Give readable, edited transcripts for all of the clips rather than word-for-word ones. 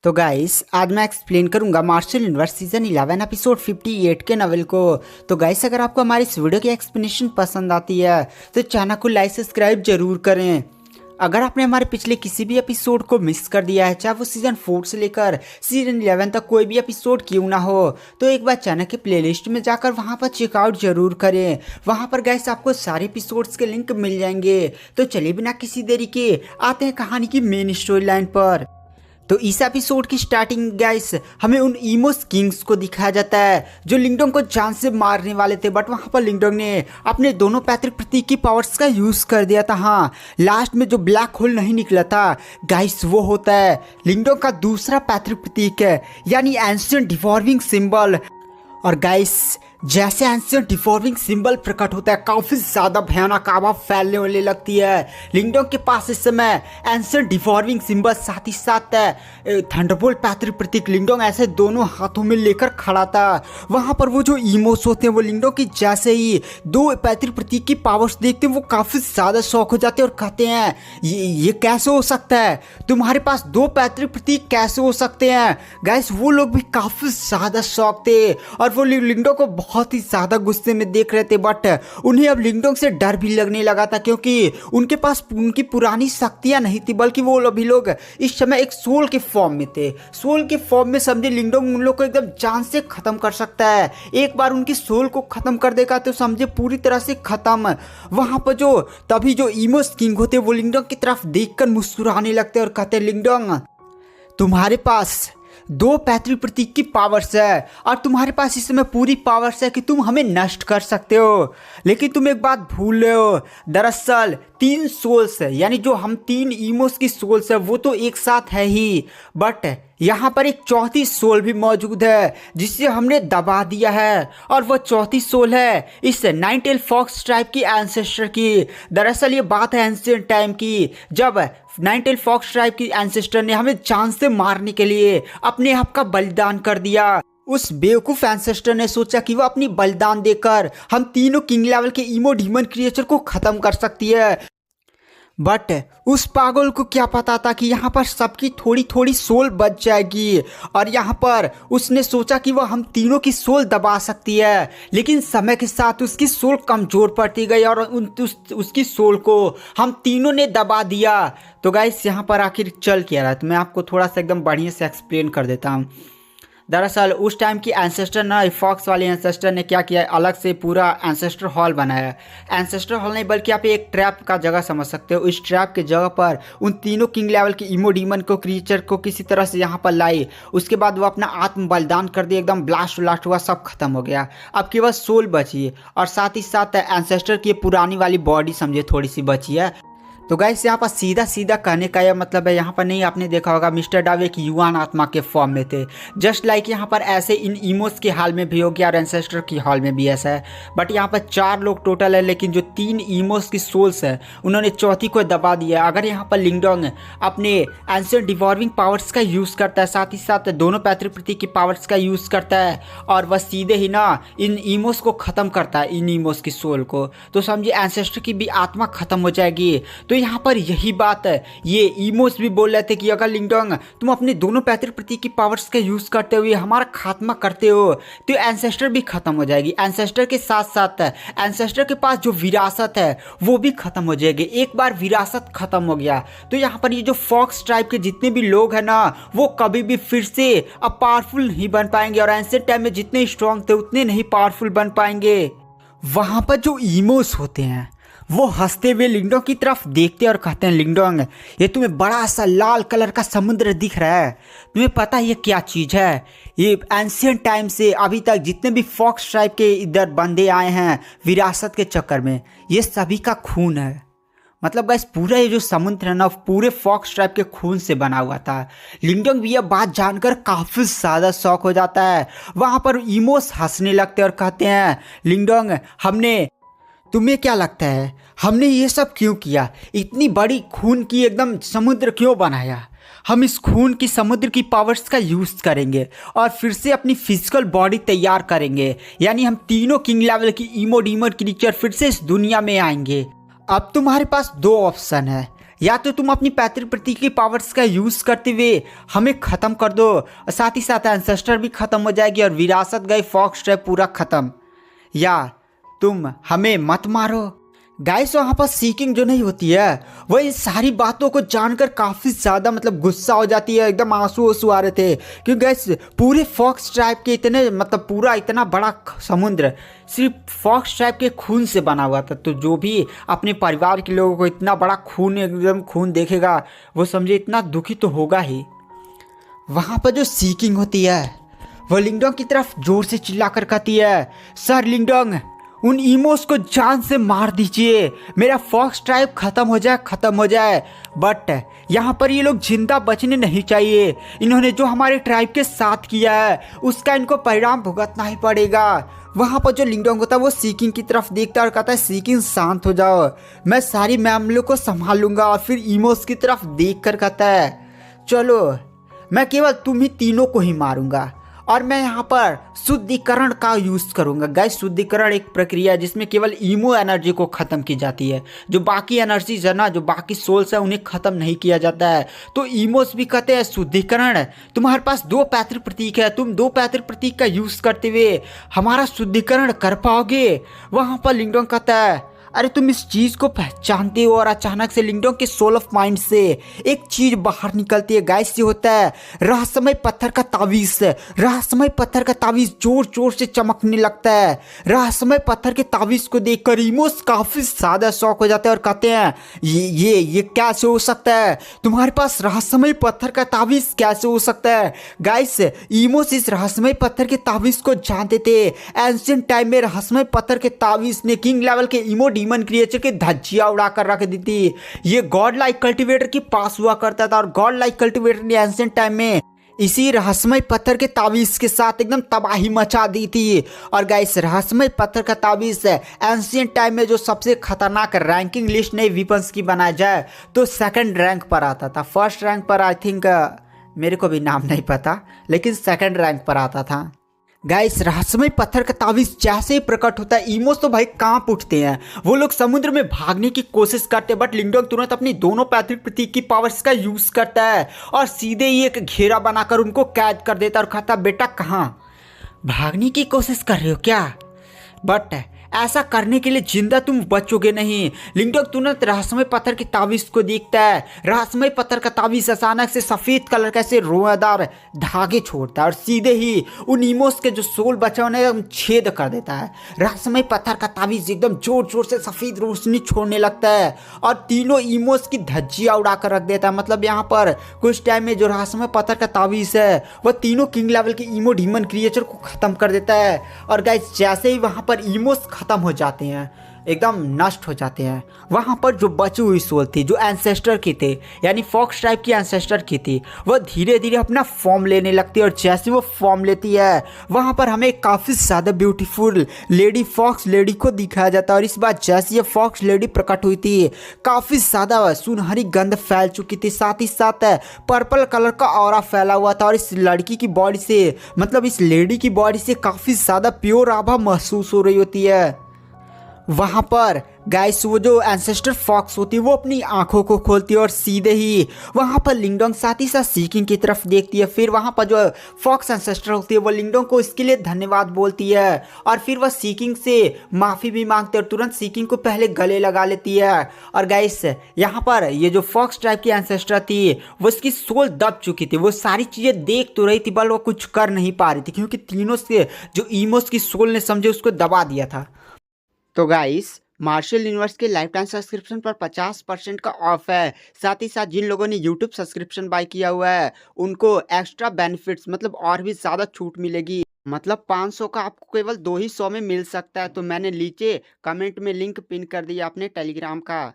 तो गाइस आज मैं एक्सप्लेन करूंगा मार्शल यूनिवर्स सीजन 11 एपिसोड 58 के नॉवेल को। तो गाइस अगर आपको हमारी इस वीडियो की एक्सप्लेनेशन पसंद आती है तो चैनल को लाइक सब्सक्राइब जरूर करें। अगर आपने हमारे पिछले किसी भी एपिसोड को मिस कर दिया है, चाहे वो सीजन 4 से लेकर सीजन 11 तक कोई भी एपिसोड क्यों ना हो, तो एक बार चैनल के प्लेलिस्ट में जाकर वहां पर चेकआउट जरूर करें। वहां पर गाइस आपको सारे एपिसोड्स के लिंक मिल जाएंगे। तो चलिए बिना किसी देरी के आते हैं कहानी की मेन स्टोरी लाइन पर। तो इस एपिसोड की स्टार्टिंग गाइस हमें उन इमोस किंग्स को दिखाया जाता है जो लिंगडोंग को जान से मारने वाले थे, बट वहां पर लिंगडोंग ने अपने दोनों पैतृक प्रतीक की पावर्स का यूज कर दिया था। हाँ, लास्ट में जो ब्लैक होल नहीं निकला था गाइस वो होता है लिंगडोंग का दूसरा पैतृक प्रतीक है, यानी एंशिएंट डिवॉर्मिंग सिंबल। और गाइस जैसे एंशिएंट डिवॉर्मिंग सिंबल प्रकट होता है काफी ज्यादा भयानक आवाज फैलने वाली लगती है। लिंगडोंग के पास इस समय एंशिएंट डिवॉर्मिंग सिंबल साथ ही साथ थंडरबोल्ट पैतृक प्रतीक लिंगडोंग ऐसे दोनों हाथों में लेकर खड़ा था। वहां पर वो जो इमोस होते हैं वो लिंगडोंग की जैसे ही दो पैतृक प्रतीक की पावर्स देखते हैं वो काफी ज्यादा शौक हो जाते हैं और कहते हैं ये कैसे हो सकता है, तुम्हारे पास दो पैतृक प्रतीक कैसे हो सकते हैं। गाइस वो लोग भी काफी ज्यादा शौक थे और वो लिंगडोंग को बहुत ही ज्यादा गुस्से में देख रहे थे, बट उन्हें अब लिंगडोंग से डर भी लगने लगा था क्योंकि उनके पास उनकी पुरानी शक्तियां नहीं थी, बल्कि वो अभी लोग इस समय एक सोल के फॉर्म में थे। सोल के फॉर्म में समझे लिंगडोंग उन लोग को एकदम जान से खत्म कर सकता है। एक बार उनकी सोल को खत्म कर देगा तो समझे पूरी तरह से खत्म। वहां पर जो तभी जो इमोस किंग होते वो लिंगडोंग की तरफ देखकर मुस्कुराने लगते और कहते लिंगडोंग तुम्हारे पास दो पैतृक प्रतीक की पावर्स है और तुम्हारे पास इस समय पूरी पावर्स है कि तुम हमें नष्ट कर सकते हो, लेकिन तुम एक बात भूल रहे हो। दरअसल तीन सोल्स है, यानी जो हम तीन इमोस की सोल्स है वो तो एक साथ है ही, बट यहाँ पर एक चौथी सोल भी मौजूद है जिसे हमने दबा दिया है। और वह चौथी सोल है इस नाइन टेल फॉक्स ट्राइब की एंसेस्टर की। दरअसल ये बात है एंशिएंट टाइम की, जब नाइन टेल फॉक्स ट्राइब की एंसेस्टर ने हमें जान से मारने के लिए अपने आप का बलिदान कर दिया। उस बेवकूफ एंसेस्टर ने सोचा कि वह अपनी बलिदान देकर हम तीनों किंग लेवल के इमो डीमन क्रिएचर को खत्म कर सकती है, बट उस पागल को क्या पता था कि यहाँ पर सबकी थोड़ी थोड़ी सोल बच जाएगी और यहाँ पर उसने सोचा कि वह हम तीनों की सोल दबा सकती है। लेकिन समय के साथ उसकी सोल कमजोर पड़ती गई और उसकी सोल को हम तीनों ने दबा दिया। तो गाइस यहाँ पर आखिर चल क्या रहा है तो मैं आपको थोड़ा सा एकदम बढ़िया से एक्सप्लेन कर देता हूँ। दरअसल उस टाइम की एंसेस्टर ना फॉक्स वाले एंसेस्टर ने क्या किया, अलग से पूरा एंसेस्टर हॉल बनाया। एंसेस्टर हॉल नहीं बल्कि आप एक ट्रैप का जगह समझ सकते हो। इस ट्रैप के जगह पर उन तीनों किंग लेवल के इमो डीमन को क्रीचर को किसी तरह से यहाँ पर लाई। उसके बाद वो अपना आत्म बलिदान कर दिया, एकदम ब्लास्ट हुआ, सब खत्म हो गया। अब केवल सोल बची और साथ ही साथ एंसेस्टर की पुरानी वाली बॉडी समझे थोड़ी सी बची है। तो गाइस यहाँ पर सीधा सीधा कहने का यह मतलब है, यहाँ पर नहीं आपने देखा होगा मिस्टर डाव एक युवान आत्मा के फॉर्म में थे, जस्ट लाइक यहाँ पर ऐसे इन इमोस के हाल में भी हो गया और एंसेस्टर की हाल में भी ऐसा है। बट यहाँ पर 4 लोग टोटल है, लेकिन जो 3 इमोस की सोल्स है उन्होंने चौथी को दबा दिया। अगर यहाँ पर लिंगडोंग अपने एंशिएंट डिवॉर्मिंग पावर्स का यूज़ करता है, साथ ही साथ दोनों पैतृक प्रतीक की पावर्स का यूज़ करता है और वह सीधे ही ना इन इमोस को ख़त्म करता है, इन इमोस की सोल को, तो समझिए एंसेस्टर की भी आत्मा खत्म हो जाएगी। तो यहाँ पर यही बात है, ये इमोस भी बोल रहे थे कि अगर लिंगडोंग तुम अपने दोनों पैतृक प्रतीक की पावर्स का यूज करते हुए हमारा खात्मा करते हो तो एंसेस्टर भी खत्म हो जाएगी। एंसेस्टर के साथ साथ एंसेस्टर के पास जो विरासत है वो भी खत्म हो जाएगी। एक बार विरासत खत्म हो गया तो यहाँ पर ये जो फॉक्स ट्राइब के जितने भी लोग हैं ना वो कभी भी फिर से अब पावरफुल नहीं बन पाएंगे और एंशिएंट टाइम में जितने स्ट्रांग थे उतने नहीं पावरफुल बन पाएंगे। वहां पर जो इमोस होते हैं वो हंसते हुए लिंगडोंग की तरफ देखते और कहते हैं लिंगडोंग ये तुम्हें बड़ा सा लाल कलर का समुद्र दिख रहा है, तुम्हें पता है ये क्या चीज़ है? ये एंशिएंट टाइम से अभी तक जितने भी फॉक्स ट्राइब के इधर बंदे आए हैं विरासत के चक्कर में, ये सभी का खून है। मतलब बस पूरा ये जो समुद्र है ना पूरे फॉक्स ट्राइब के खून से बना हुआ था। लिंगडोंग भी यह बात जानकर काफ़ी ज़्यादा शौक हो जाता है। वहाँ पर इमोस हंसने लगते और कहते हैं लिंगडोंग तुम्हें क्या लगता है हमने ये सब क्यों किया? इतनी बड़ी खून की एकदम समुद्र क्यों बनाया? हम इस खून की समुद्र की पावर्स का यूज़ करेंगे और फिर से अपनी फिजिकल बॉडी तैयार करेंगे, यानी हम तीनों किंग लेवल की इमो डीमन क्रीचर फिर से इस दुनिया में आएंगे। अब तुम्हारे पास 2 ऑप्शन है, या तो तुम अपनी पैतृक प्रतीक की पावर्स का यूज करते हुए हमें खत्म कर दो, और साथ ही साथ एंसेस्टर भी खत्म हो जाएगी और विरासत गई फॉक्स ट्रैप पूरा खत्म, या तुम हमें मत मारो। गाइस वहाँ पर सीकिंग जो नहीं होती है वो इन सारी बातों को जानकर काफ़ी ज़्यादा मतलब गुस्सा हो जाती है, एकदम आंसू आंसू आ रहे थे, क्योंकि गाइस पूरे फॉक्स ट्राइब के इतने मतलब पूरा इतना बड़ा समुद्र सिर्फ फॉक्स ट्राइब के खून से बना हुआ था। तो जो भी अपने परिवार के लोगों को इतना बड़ा खून एकदम खून देखेगा वो समझे इतना दुखी तो होगा ही। वहाँ पर जो सीकिंग होती है वो लिंगडोंग की तरफ जोर से चिल्ला कर कहती है, सर लिंगडोंग उन इमोस को जान से मार दीजिए, मेरा फॉक्स ट्राइब खत्म हो जाए। बट यहाँ पर ये लोग जिंदा बचने नहीं चाहिए, इन्होंने जो हमारे ट्राइब के साथ किया है उसका इनको परिणाम भुगतना ही पड़ेगा। वहाँ पर जो लिंगडोंग होता है वो सीकिंग की तरफ देखता है और कहता है, सीकिंग शांत हो जाओ, मैं सारी मामलों को संभाल लूंगा। और फिर इमोस की तरफ देख कर कहता है, चलो मैं केवल तुम ही तीनों को ही मारूंगा और मैं यहाँ पर शुद्धिकरण का यूज़ करूँगा। गाइस शुद्धिकरण एक प्रक्रिया है जिसमें केवल ईमो एनर्जी को ख़त्म की जाती है, जो बाकी एनर्जीज है ना, जो बाकी सोल्स है उन्हें ख़त्म नहीं किया जाता है। तो ईमोस भी कहते हैं शुद्धिकरण, तुम्हारे पास 2 पैतृक प्रतीक है, तुम 2 पैतृक प्रतीक का यूज़ करते हुए हमारा शुद्धिकरण कर पाओगे। वहाँ पर लिंगडोंग कहता है, अरे तुम इस चीज को पहचानते हो। और अचानक से लिंगडोंग के सोल ऑफ माइंड से एक चीज बाहर निकलती है। गाइस ये होता है रहस्यमय पत्थर का तावीज। रहस्यमय पत्थर का तावीज जोर जोर से चमकने लगता है। रहस्यमय पत्थर के तावीज को देखकर इमोस काफी ज्यादा शौक हो जाते हैं और कहते हैं, ये कैसे हो सकता है, तुम्हारे पास रहस्यमय पत्थर का तावीज कैसे हो सकता है। गाइस इमोस इस रहस्यमय पत्थर के तावीज को जानते थे। एंशिएंट टाइम में रहस्यमय पत्थर के तावीज ने किंग लेवल के इमो डीमन क्रिएचर की धज्जियां उड़ा कर रख दी थी। ये गॉड लाइक कल्टिवेटर के पास हुआ करता था और गॉड लाइक कल्टिवेटर ने एंशिएंट टाइम में इसी रहस्यमय पत्थर के तावीज के साथ एकदम तबाही मचा दी थी। और गाइस रहस्यमय पत्थर का तावीज एंशिएंट टाइम में जो सबसे खतरनाक रैंकिंग लिस्ट नए वीपन्स की बनाया जाए तो 2nd रैंक पर आता था। 1st रैंक पर आई थिंक मेरे को भी नाम नहीं पता, लेकिन 2nd रैंक पर आता था। गाइस रहस्यमय पत्थर का तावीज जैसे ही प्रकट होता है इमोस तो भाई कांप उठते हैं। वो लोग समुद्र में भागने की कोशिश करते हैं, बट लिंगडोंग तुरंत अपनी दोनों पैतृक प्रतीक की पावर्स का यूज करता है और सीधे ही एक घेरा बनाकर उनको कैद कर देता है और कहता, बेटा कहाँ भागने की कोशिश कर रहे हो क्या, बट ऐसा करने के लिए जिंदा तुम बचोगे नहीं। लिंगडोंग तुरंत रहस्यमय पत्थर के तावीज को देखता है। रहस्यमय पत्थर का तावीज अचानक से सफेद कलर का ऐसे रोएदार धागे छोड़ता है और सीधे ही उन इमोस के जो सोल बचा उन्हें छेद कर देता है। रहस्यमय पत्थर का तावीज एकदम जोर जोर से सफेद रोशनी छोड़ने लगता है और तीनों इमोस की धज्जियां उड़ा कर रख देता है। मतलब यहाँ पर कुछ टाइम में जो रहस्यमय पत्थर का तावीज है वह तीनों किंग लेवल के इमो डीमन क्रिएचर को खत्म कर देता है। और गाइस जैसे ही वहां पर इमोस खत्म हो जाते हैं, एकदम नष्ट हो जाते हैं, वहाँ पर जो बची हुई सोल थी जो एंसेस्टर की थे यानी फॉक्स टाइप की एंसेस्टर की थी वह धीरे धीरे अपना फॉर्म लेने लगती है। और जैसे वो फॉर्म लेती है वहाँ पर हमें काफ़ी ज़्यादा ब्यूटीफुल लेडी फॉक्स लेडी को दिखाया जाता है। और इस बार जैसे ये फॉक्स लेडी प्रकट हुई थी काफ़ी ज़्यादा सुनहरी गंध फैल चुकी थी, साथ ही साथ पर्पल कलर का ऑरा फैला हुआ था। और इस लड़की की बॉडी से मतलब इस लेडी की बॉडी से काफ़ी ज़्यादा प्योर आभा महसूस हो रही होती है। वहाँ पर गाइस वो जो एंसेस्टर फॉक्स होती है वो अपनी आंखों को खोलती है और सीधे ही वहाँ पर लिंगडोंग साथ ही साथ सीकिंग की तरफ देखती है। फिर वहाँ पर जो फॉक्स एंसेस्टर होती है वो लिंगडोंग को इसके लिए धन्यवाद बोलती है और फिर वह सीकिंग से माफ़ी भी मांगती है और तुरंत सीकिंग को पहले गले लगा लेती है। और गाइस यहाँ पर ये जो फॉक्स टाइप की एंसेस्टर थी वो इसकी सोल दब चुकी थी। वो सारी चीज़ें देख तो रही थी बल वो कुछ कर नहीं पा रही थी क्योंकि तीनों से जो इमोस की सोल ने समझे उसको दबा दिया था। तो गाइस मार्शल यूनिवर्स के लाइफ टाइम सब्सक्रिप्शन पर 50% का ऑफ है। साथ ही साथ जिन लोगों ने यूट्यूब सब्सक्रिप्शन बाय किया हुआ है उनको एक्स्ट्रा बेनिफिट्स मतलब और भी ज़्यादा छूट मिलेगी। मतलब 500 का आपको केवल 200 में मिल सकता है। तो मैंने नीचे कमेंट में लिंक पिन कर दिया अपने टेलीग्राम का।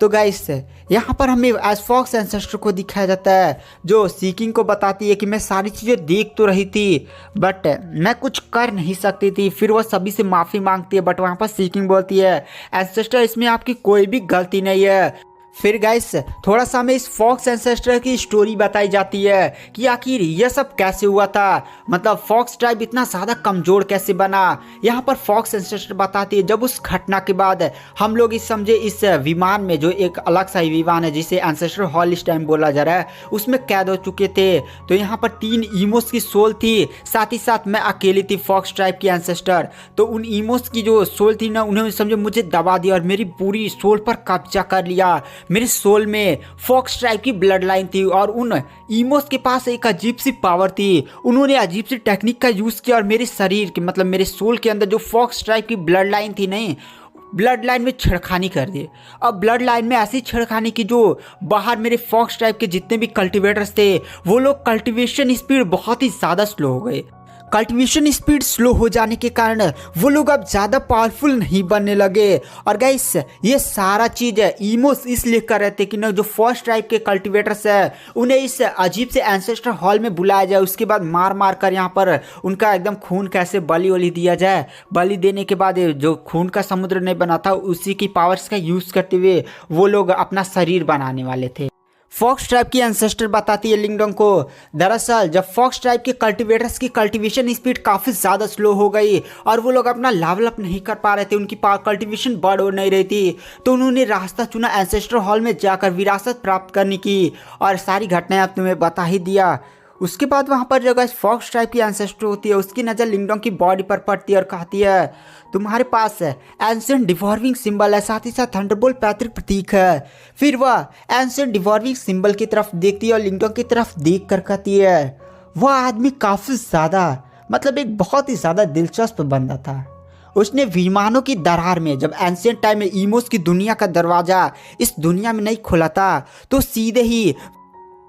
तो गाइस यहाँ पर हमें एज फॉक्स एंसेस्टर को दिखाया जाता है जो सीकिंग को बताती है कि मैं सारी चीज़ें देख तो रही थी बट मैं कुछ कर नहीं सकती थी। फिर वह सभी से माफ़ी मांगती है बट वहाँ पर सीकिंग बोलती है, एंसेस्टर इसमें आपकी कोई भी गलती नहीं है, फिर गाइस थोड़ा सा हमें इस फॉक्स एंसेस्टर की स्टोरी बताई जाती है कि आखिर यह सब कैसे हुआ था, मतलब फॉक्स ट्राइब इतना ज़्यादा कमज़ोर कैसे बना। यहाँ पर फॉक्स एंसेस्टर बताती है जब उस घटना के बाद हम लोग इस समझे इस विमान में, जो एक अलग सा विमान है जिसे एंसेस्टर हॉल इस टाइम बोला जा रहा है, उसमें कैद हो चुके थे। तो यहाँ पर 3 ईमोस की सोल थी, साथ ही साथ मैं अकेली थी फॉक्स ट्राइब की एंसेस्टर। तो उन ईमोस की जो सोल थी ना, उन्होंने समझे मुझे दबा दिया और मेरी पूरी सोल पर कब्जा कर लिया। मेरे सोल में फॉक्स ट्राइब की ब्लड लाइन थी और उन ईमोस के पास एक अजीब सी पावर थी। उन्होंने अजीब सी टेक्निक का यूज़ किया और मेरे शरीर के, मतलब मेरे सोल के अंदर जो फॉक्स ट्राइब की ब्लड लाइन थी नहीं, ब्लड लाइन में छेड़खानी कर दी। अब ब्लड लाइन में ऐसी छेड़खानी की जो बाहर मेरे फॉक्स ट्राइब के जितने भी कल्टिवेटर्स थे वो लोग कल्टिवेशन स्पीड बहुत ही ज़्यादा स्लो हो गए। कल्टिवेशन स्पीड स्लो हो जाने के कारण वो लोग अब ज़्यादा पावरफुल नहीं बनने लगे। और गाइस ये सारा चीज़ ईमोस इसलिए कर रहे थे कि ना जो फर्स्ट टाइप के कल्टिवेटर्स है उन्हें इस अजीब से एंसेस्टर हॉल में बुलाया जाए, उसके बाद मार मार कर यहाँ पर उनका एकदम खून कैसे बलि वली दिया जाए। बलि देने के बाद जो खून का समुद्र नहीं बना था उसी की पावर्स का यूज़ करते हुए वो लोग अपना शरीर बनाने वाले थे। फॉक्स ट्राइब की एंसेस्टर बताती है लिंगडोंग को, दरअसल जब फॉक्स ट्राइब के कल्टिवेटर्स की कल्टीवेशन स्पीड काफ़ी ज़्यादा स्लो हो गई और वो लोग अपना लेवल अप नहीं कर पा रहे थे, उनकी कल्टीवेशन बढ़ हो नहीं रही थी, तो उन्होंने रास्ता चुना एंसेस्टर हॉल में जाकर विरासत प्राप्त करने की। और सारी घटनाएं आप तुम्हें बता ही दिया। उसके बाद वहाँ पर जो फॉक्स टाइप की एंसेस्टर होती है उसकी नज़र लिंगडोंग की बॉडी पर पड़ती है और कहती है तुम्हारे पास एंशिएंट डिवॉर्विंग सिंबल है, साथ ही साथ थंडरबोल्ट पैतृक प्रतीक है। फिर वह एंशिएंट डिवॉर्विंग सिंबल की तरफ देखती है और लिंगडोंग की तरफ देख कर कहती है वह आदमी काफ़ी ज़्यादा, मतलब एक बहुत ही ज़्यादा दिलचस्प बंदा था। उसने विमानों की दरार में जब एंशिएंट टाइम में ईमोस की दुनिया का दरवाज़ा इस दुनिया में नहीं खुला था तो सीधे ही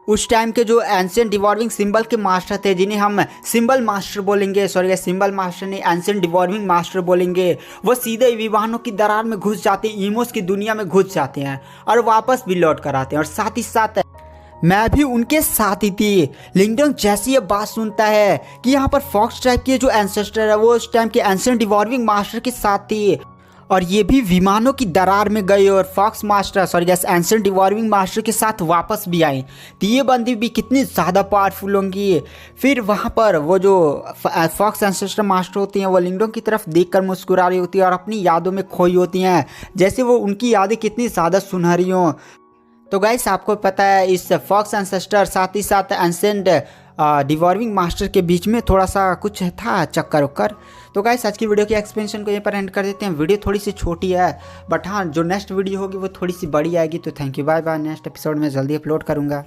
उस टाइम के जो एंशिएंट डिवॉर्विंग सिंबल के मास्टर थे, जिन्हें हम सिंबल मास्टर बोलेंगे, सॉरी सिंबल मास्टर नहीं एंशिएंट डिवॉर्विंग मास्टर बोलेंगे, वो सीधे विमानों की दरार में घुस जाते हैं, ईमोस की दुनिया में घुस जाते हैं और वापस भी लौट कर आते हैं। और साथ ही साथ मैं भी उनके साथ ही थी। लिंगडोंग जैसे ये बात सुनता है कि यहाँ पर फॉक्स टाइप के जो एंसेस्टर है वो उस टाइम के एंशिएंट डिवॉर्विंग मास्टर के साथ थी और ये भी विमानों की दरार में गए और फॉक्स मास्टर एंशिएंट डिवॉर्विंग मास्टर के साथ वापस भी आए, तो ये बंदी भी कितनी ज़्यादा पावरफुल होंगी। फिर वहाँ पर वो जो फॉक्स एंसेस्टर मास्टर होती हैं वो लिंगडोंग की तरफ देखकर मुस्कुरा रही होती है और अपनी यादों में खोई होती हैं, जैसे वो उनकी यादें कितनी ज़्यादा सुनहरी हों। तो गाइस आपको पता है इस फॉक्स एंसेस्टर साथ ही साथ एंशिएंट डिवॉर्विंग मास्टर के बीच में थोड़ा सा कुछ था चक्कर उक्कर। तो गाइस आज की वीडियो की एक्सप्लेनेशन को यहीं पर एंड कर देते हैं। वीडियो थोड़ी सी छोटी है बट हाँ जो नेक्स्ट वीडियो होगी वो थोड़ी सी बड़ी आएगी। तो thank you, bye bye. Next episode में जल्दी अपलोड करूँगा।